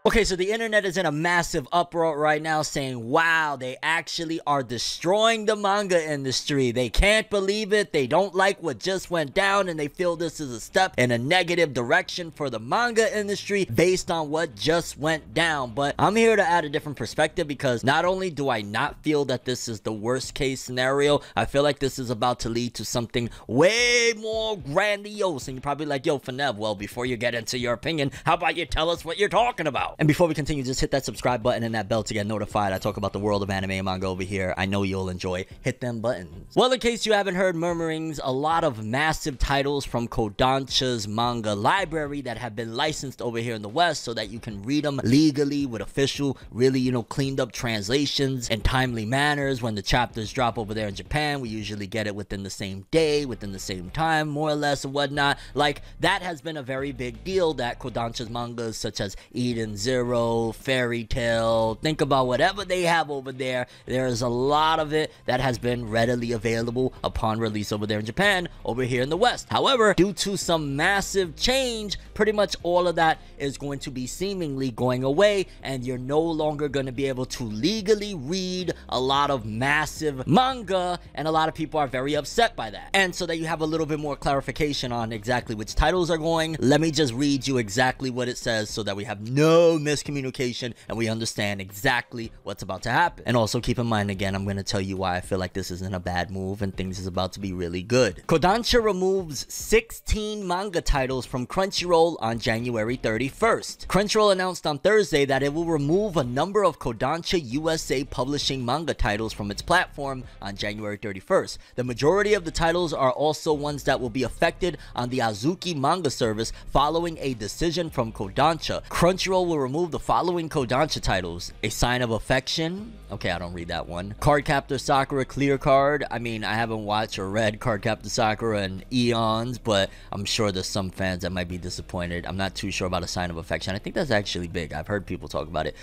Okay, so the internet is in a massive uproar right now saying, wow, they actually are destroying the manga industry. They can't believe it. They don't like what just went down, and they feel this is a step in a negative direction for the manga industry based on what just went down. But I'm here to add a different perspective, because not only do I not feel that this is the worst case scenario, I feel like this is about to lead to something way more grandiose. And you're probably like, yo, Fenev, well, before you get into your opinion, how about you tell us what you're talking about? And before we continue, just hit that subscribe button and that bell to get notified. I talk about the world of anime and manga over here. I know you'll enjoy. Hit them buttons. Well, in case you haven't heard murmurings, a lot of massive titles from Kodansha's manga library that have been licensed over here in the West so that you can read them legally with official, really, cleaned up translations in timely manners. When the chapters drop over there in Japan, we usually get it within the same day, within the same time, more or less, and whatnot. Like, that has been a very big deal, that Kodansha's mangas such as Eden Zero, Fairy Tail, think about whatever they have over there, there's a lot of it that has been readily available upon release over there in Japan, over here in the West. However, due to some massive change, pretty much all of that is going to be seemingly going away, and you're no longer going to be able to legally read a lot of massive manga, and a lot of people are very upset by that. And so that you have a little bit more clarification on exactly which titles are going, let me just read you exactly what it says so that we have no miscommunication and we understand exactly what's about to happen. And also keep in mind, again, I'm going to tell you why I feel like this isn't a bad move and things is about to be really good. Kodansha removes 16 manga titles from Crunchyroll on January 31st. Crunchyroll announced on Thursday that it will remove a number of Kodansha USA publishing manga titles from its platform on January 31st. The majority of the titles are also ones that will be affected on the Azuki manga service following a decision from Kodansha. Crunchyroll will remove the following Kodansha titles: A Sign of Affection. Okay, I don't read that one. Cardcaptor Sakura Clear Card. I mean, I haven't watched or read Cardcaptor Sakura in eons, but I'm sure there's some fans that might be disappointed. I'm not too sure about A Sign of Affection. I think that's actually big. I've heard people talk about it.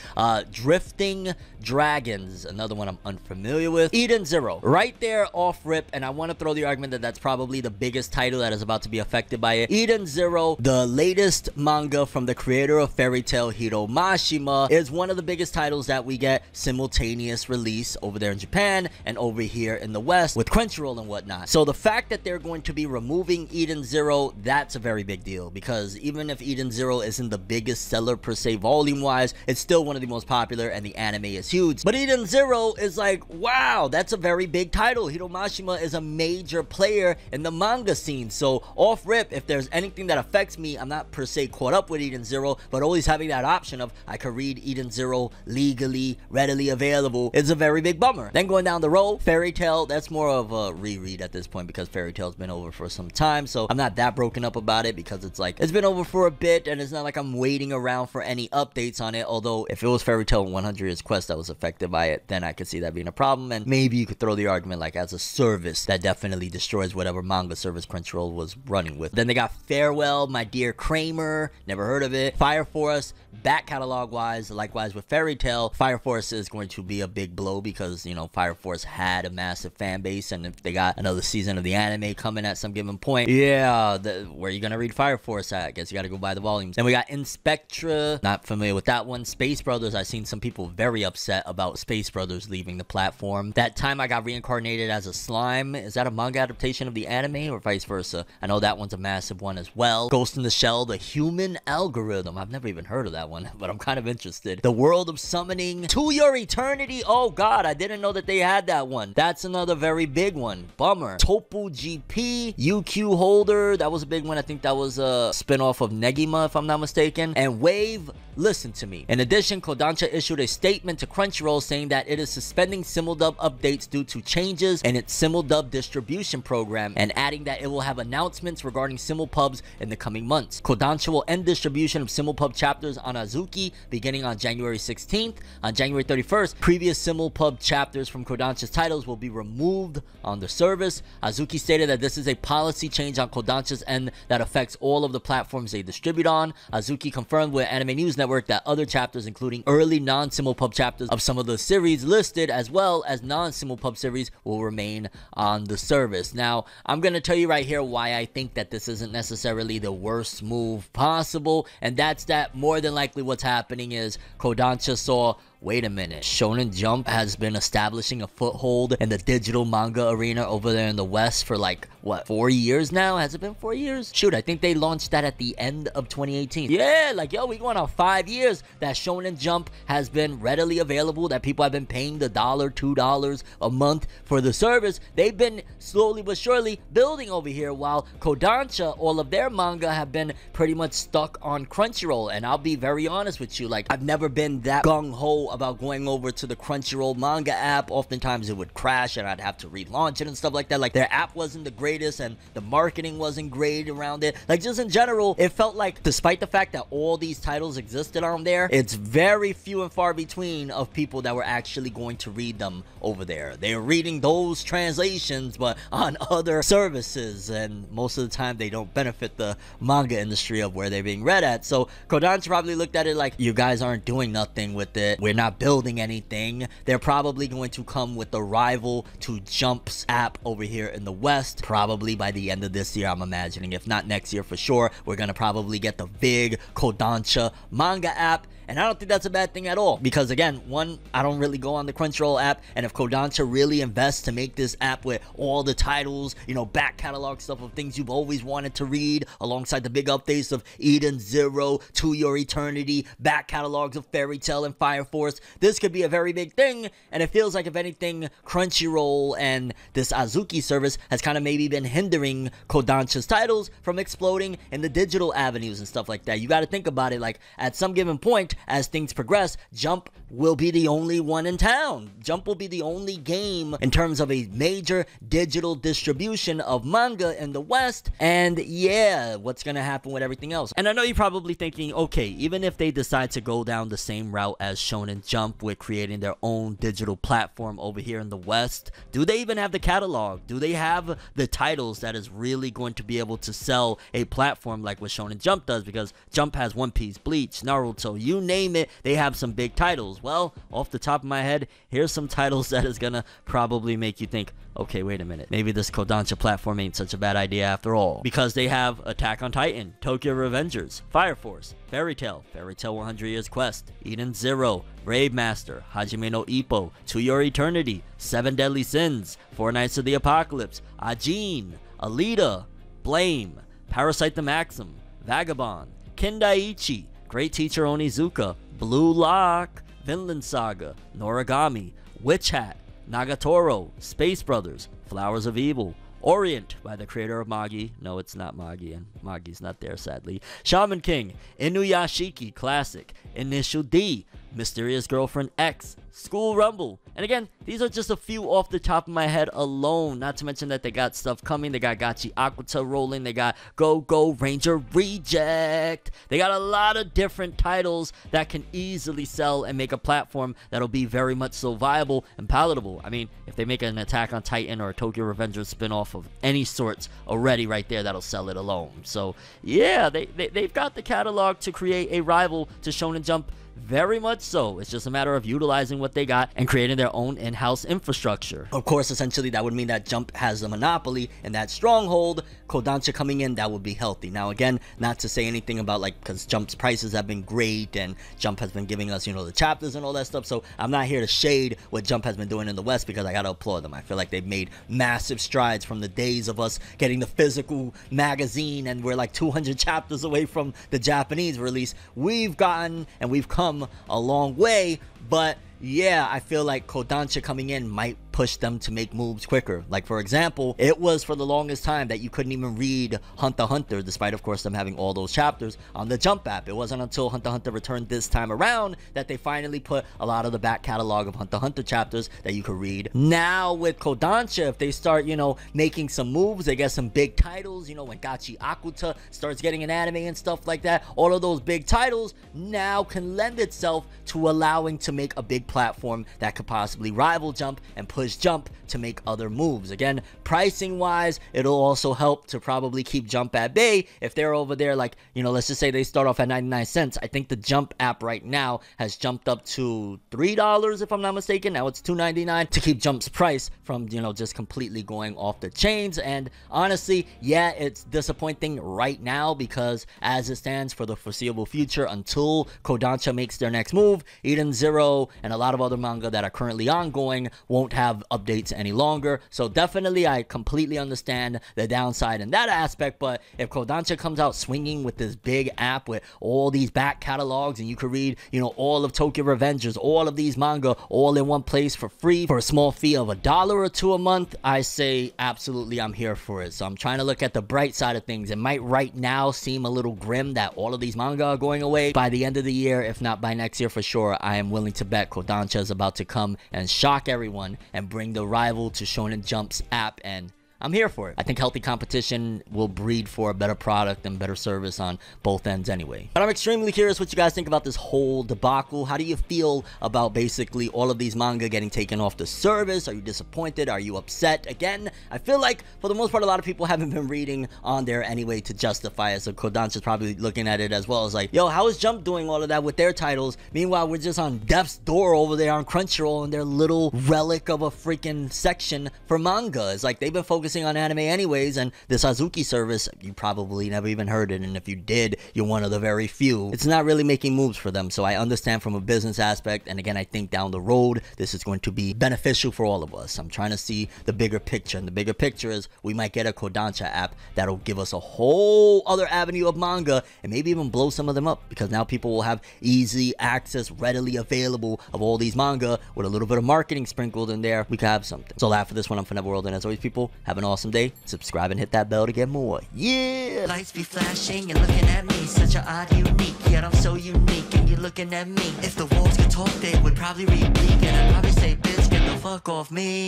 Drifting Dragons, another one I'm unfamiliar with. Eden Zero, right there off rip, and I want to throw the argument that that's probably the biggest title that is about to be affected by it. Eden Zero, the latest manga from the creator of Fairy Tail, Hiro Mashima, is one of the biggest titles that we get simultaneous release over there in Japan and over here in the West with Crunchyroll and whatnot. So the fact that they're going to be removing Eden Zero, that's a very big deal, because even if Eden Zero isn't the biggest seller per se volume wise, it's still one of the most popular and the anime is huge. But Eden Zero is like, wow, that's a very big title. Hiro Mashima is a major player in the manga scene. So off rip, if there's anything that affects me, I'm not per se caught up with Eden Zero, but always having that option of I could read Eden Zero legally, readily available, is a very big bummer. Then going down the road, Fairy Tail, that's more of a reread at this point because Fairy Tail's been over for some time, so I'm not that broken up about it because it's like, it's been over for a bit and it's not like I'm waiting around for any updates on it. Although if it was Fairy Tail 100 Years Quest that was affected by it, then I could see that being a problem, and maybe you could throw the argument like as a service that definitely destroys whatever manga service Crunchyroll was running with. Then they got Farewell, My Dear Kramer, never heard of it. Fire Force, back catalog wise, likewise with Fairy Tail, Fire Force is going to be a big blow because, Fire Force had a massive fan base, and if they got another season of the anime coming at some given point, yeah, where are you gonna read Fire Force at? I guess you gotta go buy the volumes. Then we got Inspectra, not familiar with that one. Space Brothers, I've seen some people very upset about Space Brothers leaving the platform. That Time I Got Reincarnated as a Slime, is that a manga adaptation of the anime or vice versa? I know that one's a massive one as well. Ghost in the Shell, The Human Algorithm, I've never even heard of that one, but I'm kind of interested. The World of Summoning, To Your Eternity, oh god, I didn't know that they had that one. That's another very big one. Bummer. Topu GP, UQ Holder, that was a big one. I think that was a spin-off of Negima, if I'm not mistaken. And Wave, Listen to Me. In addition, Kodansha issued a statement to Crunchyroll saying that it is suspending Simuldub updates due to changes in its Simuldub distribution program, and adding that it will have announcements regarding Simulpubs in the coming months. Kodansha will end distribution of Simulpub chapters on Azuki beginning on January 16th. On January 31st, previous Simulpub chapters from Kodansha's titles will be removed on the service. Azuki stated that this is a policy change on Kodansha's end that affects all of the platforms they distribute on. Azuki confirmed with Anime News Network that other chapters, including early non-Simulpub chapters of some of the series listed, as well as non-Simulpub series, will remain on the service. Now, I'm going to tell you right here why I think that this isn't necessarily the worst move possible, and that's that more than likely likely what's happening is Kodansha saw, wait a minute, Shonen Jump has been establishing a foothold in the digital manga arena over there in the West for like, what, 4 years now? Has it been 4 years? Shoot, I think they launched that at the end of 2018. Yeah, like, yo, we going on 5 years that Shonen Jump has been readily available, that people have been paying the $1, $2 a month for the service. They've been slowly but surely building over here, while Kodansha, all of their manga have been pretty much stuck on Crunchyroll. And I'll be very honest with you, like, I've never been that gung-ho about going over to the Crunchyroll manga app. Oftentimes it would crash and I'd have to relaunch it and stuff like that. Like, their app wasn't the greatest and the marketing wasn't great around it. Like, just in general, it felt like, despite the fact that all these titles existed on there, it's very few and far between of people that were actually going to read them over there. They're reading those translations but on other services, and most of the time they don't benefit the manga industry of where they're being read at. So Kodansha probably looked at it like, you guys aren't doing nothing with it, we're not building anything. They're probably going to come with the rival to Jump's app over here in the West, probably by the end of this year, I'm imagining. If not next year for sure, we're gonna probably get the big Kodansha manga app. And I don't think that's a bad thing at all, because again, one, I don't really go on the Crunchyroll app, and if Kodansha really invests to make this app with all the titles, you know, back catalog stuff of things you've always wanted to read, alongside the big updates of Eden Zero, To Your Eternity, back catalogs of Fairy Tail and Fire Force, this could be a very big thing. And it feels like, if anything, Crunchyroll and this Azuki service has kind of maybe been hindering Kodansha's titles from exploding in the digital avenues and stuff like that. You got to think about it, like, at some given point, as things progress, Jump will be the only one in town. Jump will be the only game in terms of a major digital distribution of manga in the West. And yeah, what's gonna happen with everything else? And I know you're probably thinking, okay, even if they decide to go down the same route as Shonen Jump with creating their own digital platform over here in the West, do they even have the catalog? Do they have the titles that is really going to be able to sell a platform like what Shonen Jump does? Because Jump has One Piece, Bleach, Naruto, you name it, they have some big titles. Well, off the top of my head, here's some titles that is gonna probably make you think, okay, wait a minute, maybe this Kodansha platform ain't such a bad idea after all. Because they have Attack on Titan, Tokyo Revengers, Fire Force, Fairy Tail 100 Years Quest, Eden Zero, Brave Master, Hajime no Ippo, To Your Eternity, Seven Deadly Sins, Four Nights of the Apocalypse, Ajin, Alita, Blame, Parasite the Maxim, Vagabond, Kindaichi, Great Teacher Onizuka, Blue Lock, Vinland Saga, Noragami, Witch Hat, Nagatoro, Space Brothers, Flowers of Evil, Orient by the creator of Magi. No, it's not Magi, and Magi's not there, sadly. Shaman King, Inuyashiki Classic, Initial D, Mysterious Girlfriend X, School Rumble. And again, these are just a few off the top of my head alone. Not to mention that they got stuff coming. They got Gachi Akuta rolling. They got Go Go Ranger Reject. They got a lot of different titles that can easily sell and make a platform that'll be very much so viable and palatable. I mean, if they make an Attack on Titan or a Tokyo Revengers spin-off of any sorts already right there, that'll sell it alone. So yeah, they've got the catalog to create a rival to Shonen Jump. Very much so. It's just a matter of utilizing what they got and creating their own in-house infrastructure. Of course, essentially, that would mean that Jump has a monopoly in that stronghold. Kodansha coming in, that would be healthy. Now, again, not to say anything about, like, because Jump's prices have been great and Jump has been giving us, you know, the chapters and all that stuff. So I'm not here to shade what Jump has been doing in the West, because I gotta applaud them. I feel like they've made massive strides from the days of us getting the physical magazine and we're like 200 chapters away from the Japanese release. We've gotten and we've come a long way, but yeah, I feel like Kodansha coming in might push them to make moves quicker. Like, for example, it was for the longest time that you couldn't even read Hunter x Hunter, despite of course them having all those chapters on the Jump app. It wasn't until Hunter x Hunter returned this time around that they finally put a lot of the back catalog of Hunter x Hunter chapters that you could read. Now with Kodansha, if they start, you know, making some moves, they get some big titles, you know, when Gachi Akuta starts getting an anime and stuff like that, all of those big titles now can lend itself to allowing to make a big platform that could possibly rival Jump and push push Jump to make other moves. Again, pricing wise, it'll also help to probably keep Jump at bay. If they're over there, like, you know, let's just say they start off at 99 cents. I think the Jump app right now has jumped up to $3 if I'm not mistaken. Now it's $2.99 to keep Jump's price from, you know, just completely going off the chains. And honestly, yeah, it's disappointing right now because as it stands for the foreseeable future until Kodansha makes their next move, Eden Zero and a lot of other manga that are currently ongoing won't have updates any longer. So definitely I completely understand the downside in that aspect, but if Kodansha comes out swinging with this big app with all these back catalogs and you could read, you know, all of Tokyo Revengers, all of these manga all in one place for free for a small fee of $1 or $2 a month, I say absolutely I'm here for it. So I'm trying to look at the bright side of things. It might right now seem a little grim that all of these manga are going away. By the end of the year, if not by next year for sure, I am willing to bet Kodansha is about to come and shock everyone and bring the rival to Shonen Jump's app, and I'm here for it. I think healthy competition will breed for a better product and better service on both ends anyway. But I'm extremely curious what you guys think about this whole debacle. How do you feel about basically all of these manga getting taken off the service? Are you disappointed? Are you upset? Again, I feel like for the most part, a lot of people haven't been reading on there anyway to justify it. So Kodansha's probably looking at it as well as like, yo, how is Jump doing all of that with their titles? Meanwhile, we're just on death's door over there on Crunchyroll and their little relic of a freaking section for manga. It's like they've been focusing on anime anyways, and this Azuki service, you probably never even heard it, and if you did, you're one of the very few. It's not really making moves for them, so I understand from a business aspect, and again, I think down the road, this is going to be beneficial for all of us. I'm trying to see the bigger picture, and the bigger picture is we might get a Kodansha app that'll give us a whole other avenue of manga, and maybe even blow some of them up, because now people will have easy access, readily available of all these manga, with a little bit of marketing sprinkled in there. We could have something. So laugh for this one. I'm Forever World, and as always, people, have an awesome day. Subscribe and hit that bell to get more. Yeah! Lights be flashing and looking at me, such a odd unique, yet I'm so unique and you're looking at me. If the walls could talk, they would probably read me, and I'd probably say, bitch, get the fuck off me.